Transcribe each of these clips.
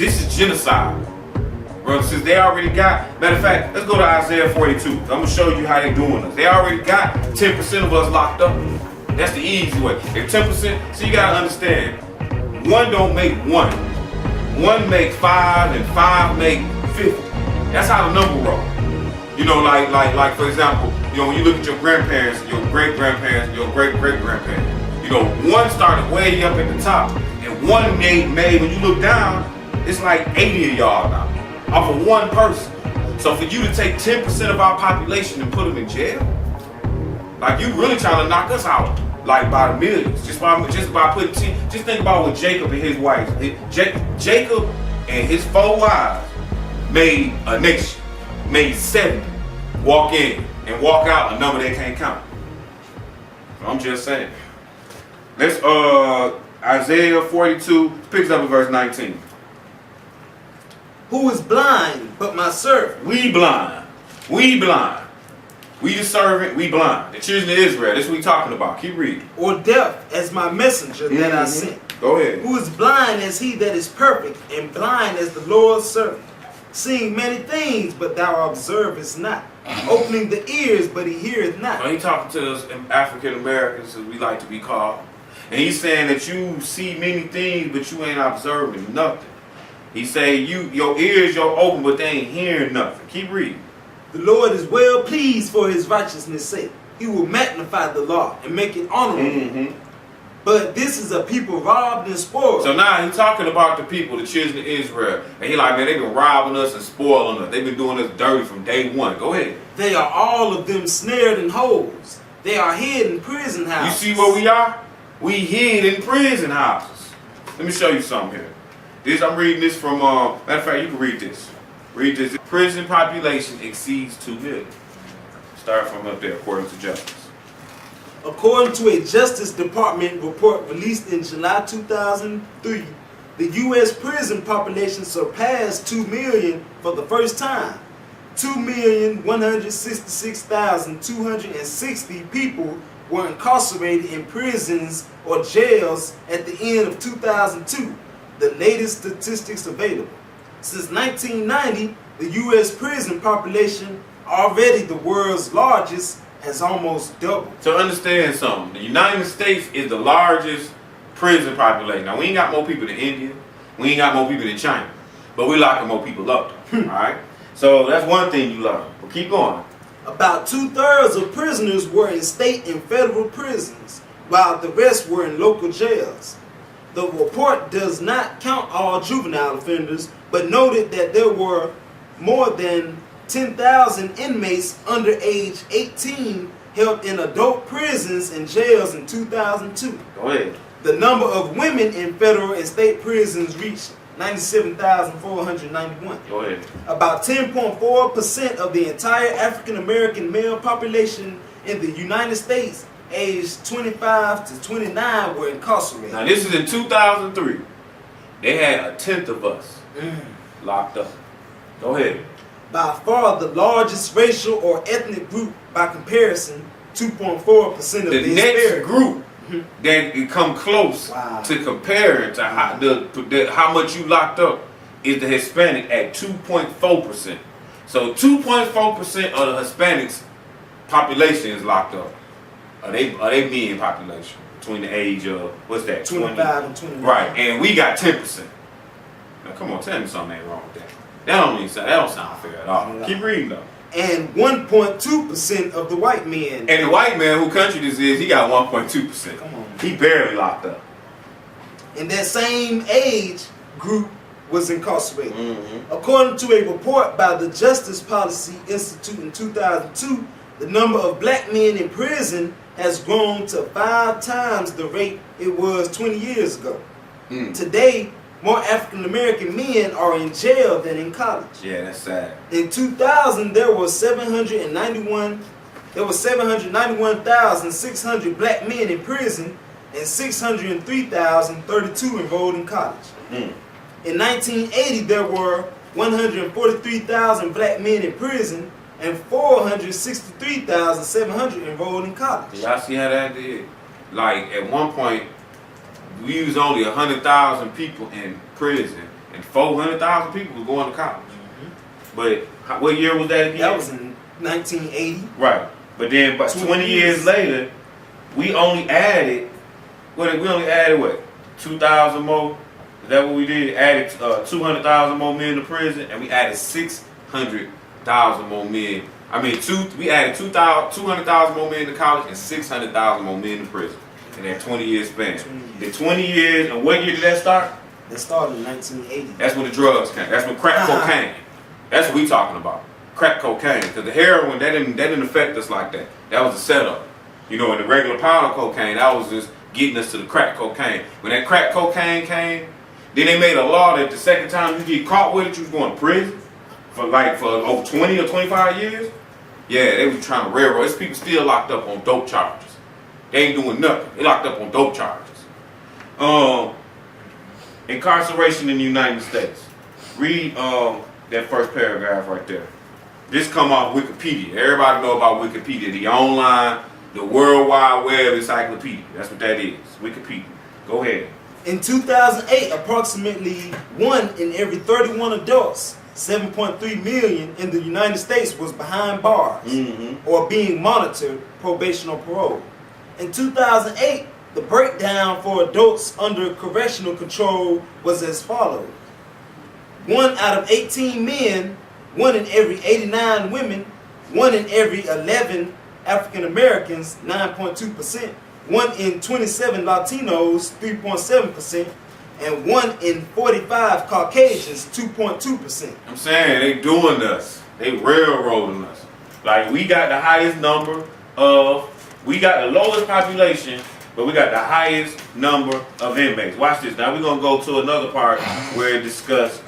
This is genocide. Bro, since they already got, matter of fact, let's go to Isaiah 42. I'm going to show you how they doing this. They already got 10% of us locked up. That's the easy way. If 10%, so you got to understand, one don't make one. One make five and five make 50. That's how the number roll. You know, like for example, you know, when you look at your grandparents, your great-grandparents, your great-great-grandparents, you know, one started way up at the top, and one made when you look down, it's like 80 of y'all now, off of one person. So for you to take 10% of our population and put them in jail, like you really trying to knock us out, like by the millions, just by putting 10. Just think about what Jacob and his wife, Jacob and his 4 wives made a nation, made 70 walk in and walk out a number they can't count. So I'm just saying. Let's Isaiah 42 picks up at verse 19. Who is blind but my servant? We blind. We blind. We the servant, we blind. The children of Israel, that's what we talking about. Keep reading. Or deaf as my messenger that I sent. Go ahead. Who is blind as he that is perfect, and blind as the Lord's servant, seeing many things, but thou observest not, opening the ears, but he heareth not. He talking to us African Americans, as we like to be called, and he's saying that you see many things, but you ain't observing nothing. He say your ears you're open, but they ain't hearing nothing. Keep reading. The Lord is well pleased for his righteousness' sake. He will magnify the law and make it honorable. But this is a people robbed and spoiled. So now he's talking about the people, the children of Israel. And he like, man, they've been robbing us and spoiling us. They've been doing us dirty from day one. Go ahead. They are all of them snared in holes. They are hid in prison houses. You see where we are? We hid in prison houses. Let me show you something here. I'm reading this from, matter of fact, you can read this. Read this. Prison population exceeds 2 million. Start from up there, according to Justice. According to a Justice Department report released in July 2003, the U.S. prison population surpassed 2 million for the first time. 2,166,260 people were incarcerated in prisons or jails at the end of 2002, the latest statistics available. Since 1990, the U.S. prison population, already the world's largest, has almost doubled. To understand something, the United States is the largest prison population. Now, we ain't got more people than India. We ain't got more people than China. But we locking more people up, alright? So that's one thing you learn. But keep going. About 2/3 of prisoners were in state and federal prisons, while the rest were in local jails. The report does not count all juvenile offenders, but noted that there were more than 10,000 inmates under age 18 held in adult prisons and jails in 2002. Go ahead. The number of women in federal and state prisons reached 97,491. Go ahead. About 10.4% of the entire African American male population in the United States aged 25 to 29 were incarcerated. Now this is in 2003. They had 1/10 of us locked up. Go ahead. By far the largest racial or ethnic group by comparison, 2.4% of the the next group that come close to comparing to how much you locked up is the Hispanic at 2.4%. So 2.4% of the Hispanics population is locked up. Are they men population between the age of what's that? 25 and 29. Right, and we got 10%. Now come on, tell me something ain't wrong with that. That don't sound fair at all. Keep reading though. And 1.2% of the white men. And the white man who country this is, he got 1.2%. Come on. He barely locked up. And that same age group was incarcerated. According to a report by the Justice Policy Institute in 2002, the number of black men in prison has grown to 5 times the rate it was 20 years ago. Today, more African American men are in jail than in college. Yeah, that's sad. In 2000, there were 791,600 black men in prison and 603,032 enrolled in college. In 1980, there were 143,000 black men in prison and 463,700 enrolled in college. Y'all see how that did? Like at one point, we was only 100,000 people in prison, and 400,000 people was going to college. But what year was that again? That was in 1980. Right. But then, but 20 years later, we only added. We only added what? 2,000 more. Is that what we did? Added 200,000 more men to prison, and we added 600,000 more men. I mean, we added 200,000 more men to college and 600,000 more men to prison in that 20-year span. The 20 years, and what year did that start? That started in 1980. That's when the drugs came. That's when crack cocaine. That's what we talking about. Crack cocaine. Because the heroin, that didn't affect us like that. That was a setup. You know, in the regular powder cocaine, that was just getting us to the crack cocaine. When that crack cocaine came, then they made a law that the second time you get caught with it, you was going to prison for over 20 or 25 years. Yeah, they was trying to railroad. There's people still locked up on dope charges. They ain't doing nothing. They locked up on dope charges. Incarceration in the United States. Read that first paragraph right there. This come off Wikipedia. Everybody know about Wikipedia. The online, the World Wide Web encyclopedia. That's what that is. Wikipedia. Go ahead. In 2008, approximately 1 in every 31 adults, 7.3 million in the United States, was behind bars or being monitored, probation or parole. In 2008, the breakdown for adults under correctional control was as follows. 1 out of 18 men, 1 in every 89 women, 1 in every 11 African Americans, 9.2%, 1 in 27 Latinos, 3.7%, and 1 in 45 Caucasians, 2.2%. I'm saying they doing us. They railroading us. Like we got the highest number of, we got the lowest population, but we got the highest number of inmates. Watch this. Now we're gonna go to another part where it discuss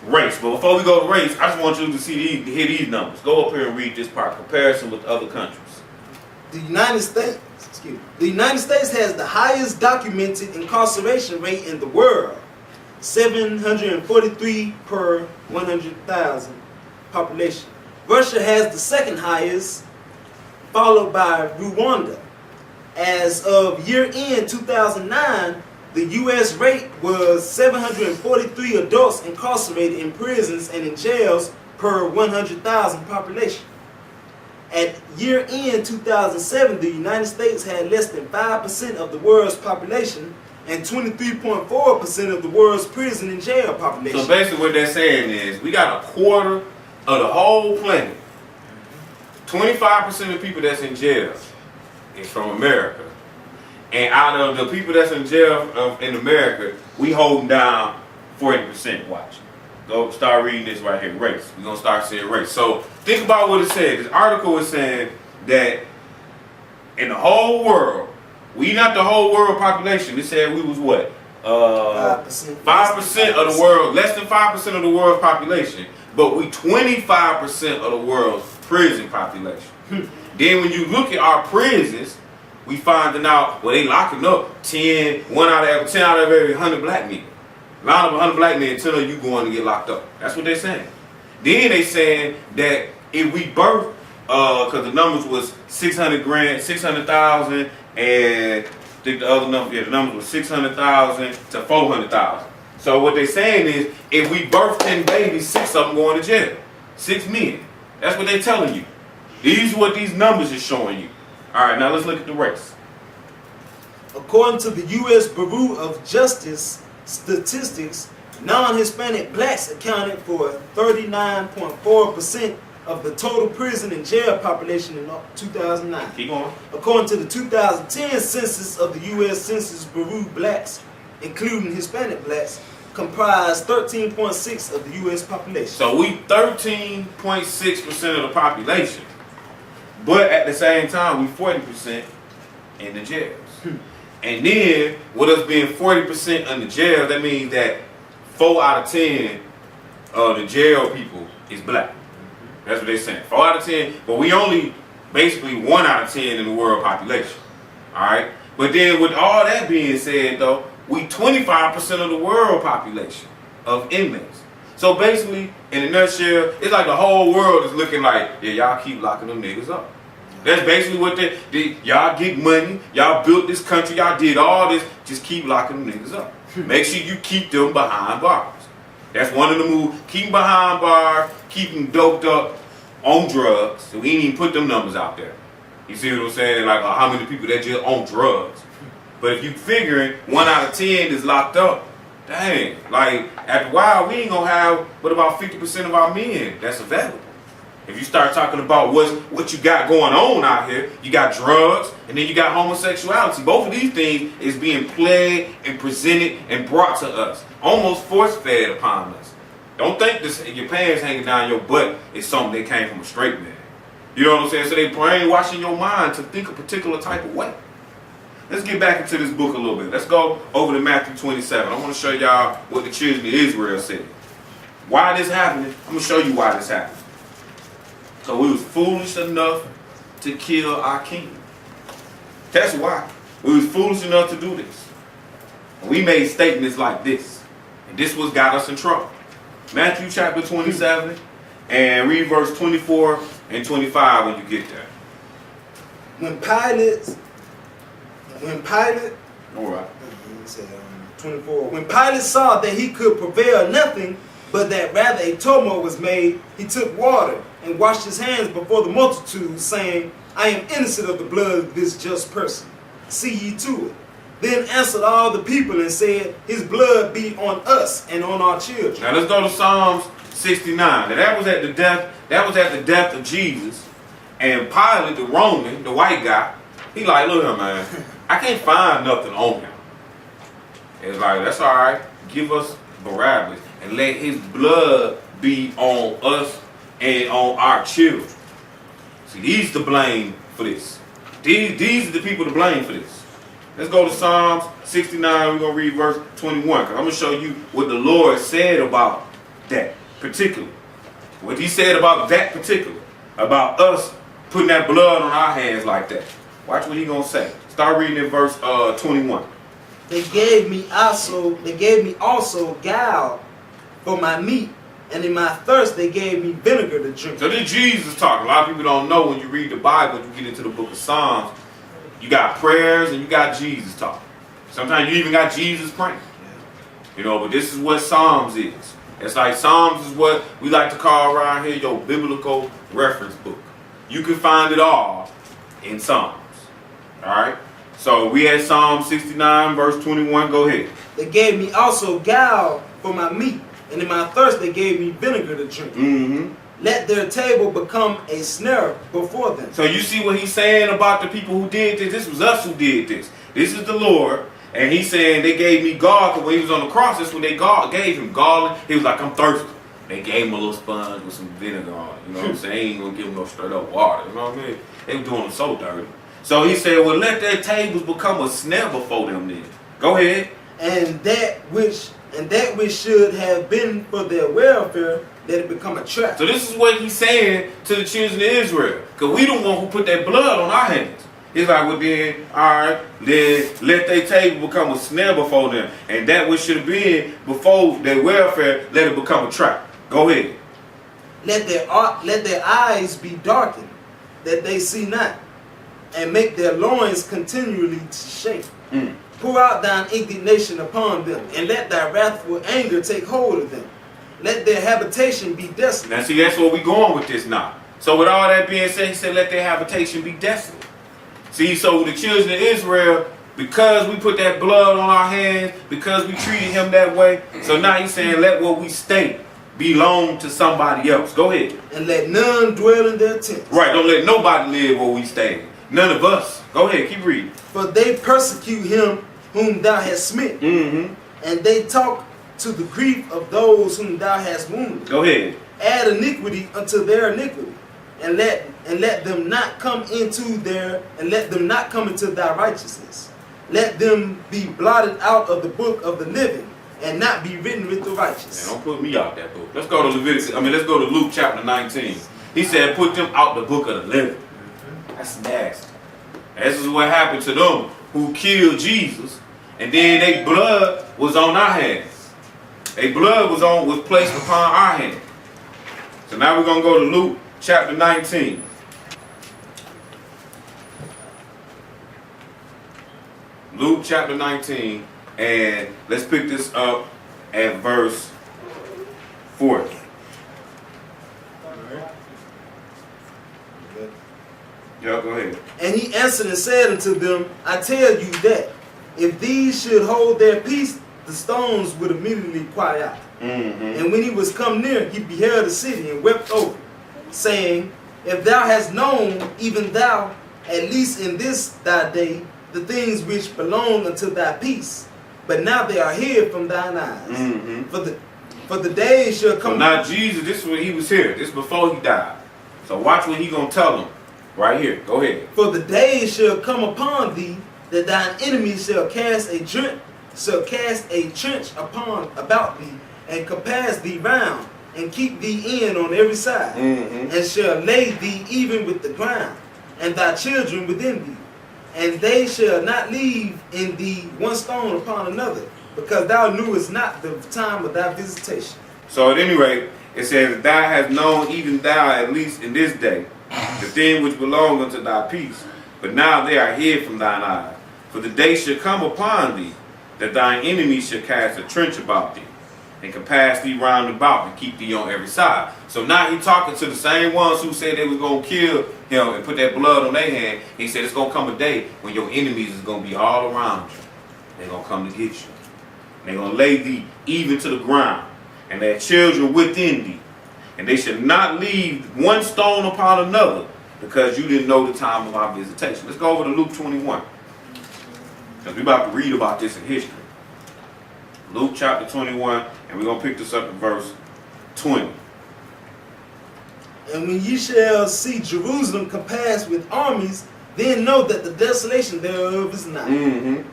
race. But before we go to race, I just want you to hear these numbers. Go up here and read this part. Comparison with other countries. The United States has the highest documented incarceration rate in the world, 743 per 100,000 population. Russia has the second highest, followed by Rwanda. As of year-end 2009, the U.S. rate was 743 adults incarcerated in prisons and in jails per 100,000 population. At year-end 2007, the United States had less than 5% of the world's population and 23.4% of the world's prison and jail population. So basically what they're saying is we got a quarter of the whole planet. 25% of the people that's in jail is from America. And out of the people that's in jail in America, we holding down 40%. Watch. Go start reading this right here. Race. We're going to start seeing race. So think about what it said. This article is saying that in the whole world, we not the whole world population. It said we was what? 5% of the world, less than 5% of the world's population. But we 25% of the world's prison population. Then when you look at our prisons, we finding out, well, they locking up 10 out of every 100 black men. Out of 100 black men, 10 of you going to get locked up. That's what they're saying. Then they saying that if we birth, because the numbers was 600,000, and I think the other number, the numbers was 600,000 to 400,000. So what they're saying is, if we birth 10 babies, 6 of them going to jail. 6 men. That's what they're telling you. These are what these numbers are showing you. All right, now let's look at the race. According to the U.S. Bureau of Justice statistics, non-Hispanic blacks accounted for 39.4% of the total prison and jail population in 2009. Keep going. According to the 2010 census of the U.S. Census Bureau, blacks, including Hispanic blacks, comprise 13.6% of the U.S. population. So we 13.6% of the population. But at the same time, we 40% in the jails. And then, with us being 40% in the jail, that means that 4 out of 10 of the jail people is black. That's what they're saying. 4 out of 10, but we only basically 1 out of 10 in the world population. Alright? But then with all that being said though, we 25% of the world population of inmates. So basically, in a nutshell, it's like the whole world is looking like, yeah, y'all keep locking them niggas up. That's basically what y'all get money, y'all built this country, y'all did all this, just keep locking them niggas up. Make sure you keep them behind bars. That's one of the moves. Keep them behind bars, keep them doped up on drugs. So we ain't even put them numbers out there. You see what I'm saying? Like how many people that just on drugs. But if you figuring 1 out of 10 is locked up, dang, like after a while we ain't gonna have but about 50% of our men that's available. If you start talking about what you got going on out here, you got drugs and then you got homosexuality. Both of these things is being played and presented and brought to us, almost force-fed upon us. Don't think this your pants hanging down your butt is something that came from a straight man. You know what I'm saying? So they brainwashing your mind to think a particular type of way. Let's get back into this book a little bit. Let's go over to Matthew 27. I want to show y'all what the children of Israel said. Why this happening? I'm going to show you why this happened. So we was foolish enough to kill our king. That's why. We was foolish enough to do this. And we made statements like this. And this was got us in trouble. Matthew chapter 27 and read verse 24 and 25 when you get there. When Pilate, All right. 24. When Pilate saw that he could prevail nothing, but that rather a tumult was made, he took water and washed his hands before the multitude, saying, I am innocent of the blood of this just person. See ye to it. Then answered all the people and said, his blood be on us and on our children. Now let's go to Psalms 69. Now that was at the death of Jesus. And Pilate, the Roman, the white guy, he like, look here, man, I can't find nothing on him. It's like, that's all right. Give us Barabbas and let his blood be on us and on our children. See, these to blame for this. These are the people to blame for this. Let's go to Psalms 69. We're going to read verse 21. Because I'm going to show you what the Lord said about that particular. What he said about that particular. About us putting that blood on our hands like that. Watch what he going to say. Start reading in verse 21. They gave me also gall for my meat, and in my thirst they gave me vinegar to drink. So this Jesus talking. A lot of people don't know when you read the Bible, you get into the book of Psalms, you got prayers and you got Jesus talking. Sometimes you even got Jesus praying. You know, but this is what Psalms is. It's like Psalms is what we like to call around here your biblical reference book. You can find it all in Psalms. Alright? So we had Psalm 69 verse 21. Go ahead. They gave me also gall for my meat, and in my thirst they gave me vinegar to drink. Mm-hmm. Let their table become a snare before them. So you see what he's saying about the people who did this? This was us who did this. This is the Lord. And he's saying they gave me gall, because when he was on the cross, that's when they gave him gall. He was like, I'm thirsty. They gave him a little sponge with some vinegar on it. You know what I'm saying? They ain't going to give him no straight up water. You know what I mean? They were doing him so dirty. So he said, well, let their tables become a snare before them then. Go ahead. And that which should have been for their welfare, let it become a trap. So this is what he's saying to the children of Israel. Because we the one who put that blood on our hands. He's like, well then, alright, then let their table become a snare before them. And that which should have been before their welfare, let it become a trap. Go ahead. Let their eyes be darkened, that they see not, and make their loins continually to shake. Pour out thine indignation upon them, and let thy wrathful anger take hold of them. Let their habitation be desolate. Now see, that's where we going with this now. So with all that being said, he said, let their habitation be desolate. See, so the children of Israel, because we put that blood on our hands, because we treated him that way, so now he's saying, let what we stay belong to somebody else. Go ahead. And let none dwell in their tents. Right, don't let nobody live where we stay. None of us. Go ahead, keep reading. For they persecute him whom thou hast smitten. Mm-hmm. And they talk to the grief of those whom thou hast wounded. Go ahead. Add iniquity unto their iniquity, and let them not come into thy righteousness. Let them be blotted out of the book of the living, and not be written with the righteous. Man, don't put me out that book. Let's go to let's go to Luke chapter 19. He said, put them out the book of the living. That's nasty. This is what happened to them who killed Jesus, and then their blood was on our hands. Their blood was placed upon our hands. So now we're gonna go to Luke chapter 19. Luke chapter 19, and let's pick this up at verse 4th. Yeah, go ahead. And he answered and said unto them, I tell you that if these should hold their peace, the stones would immediately cry out. And when he was come near, he beheld the city and wept over it, saying, if thou hast known, even thou, at least in this thy day, the things which belong unto thy peace, but now they are hid from thine eyes. For the days shall come. So now Jesus, this is when he was here. This is before he died. So watch what he gonna tell them. Right here. Go ahead. For the days shall come upon thee that thine enemies shall cast a trench about thee, and compass thee round, and keep thee in on every side, and shall lay thee even with the ground, and thy children within thee. And they shall not leave in thee one stone upon another, because thou knewest not the time of thy visitation. So at any rate, it says, thou hast known, even thou, at least in this day, the thing which belong unto thy peace, but now they are hid from thine eyes. For the day shall come upon thee, that thine enemies shall cast a trench about thee, and compass thee round about, and keep thee on every side. So now he talking to the same ones who said they was going to kill him and put that blood on their hand. He said it's going to come a day when your enemies is going to be all around you. They're going to come to get you. They're going to lay thee even to the ground, and their children within thee. And they should not leave one stone upon another, because you didn't know the time of our visitation. Let's go over to Luke 21. Because we're about to read about this in history. Luke chapter 21, and we're going to pick this up in verse 20. And when ye shall see Jerusalem compassed with armies, then know that the desolation thereof is nigh.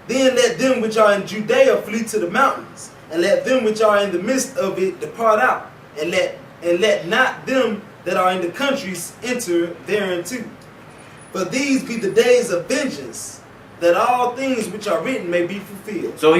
Then let them which are in Judea flee to the mountains, and let them which are in the midst of it depart out, and let not them that are in the countries enter thereinto. For these be the days of vengeance, that all things which are written may be fulfilled. So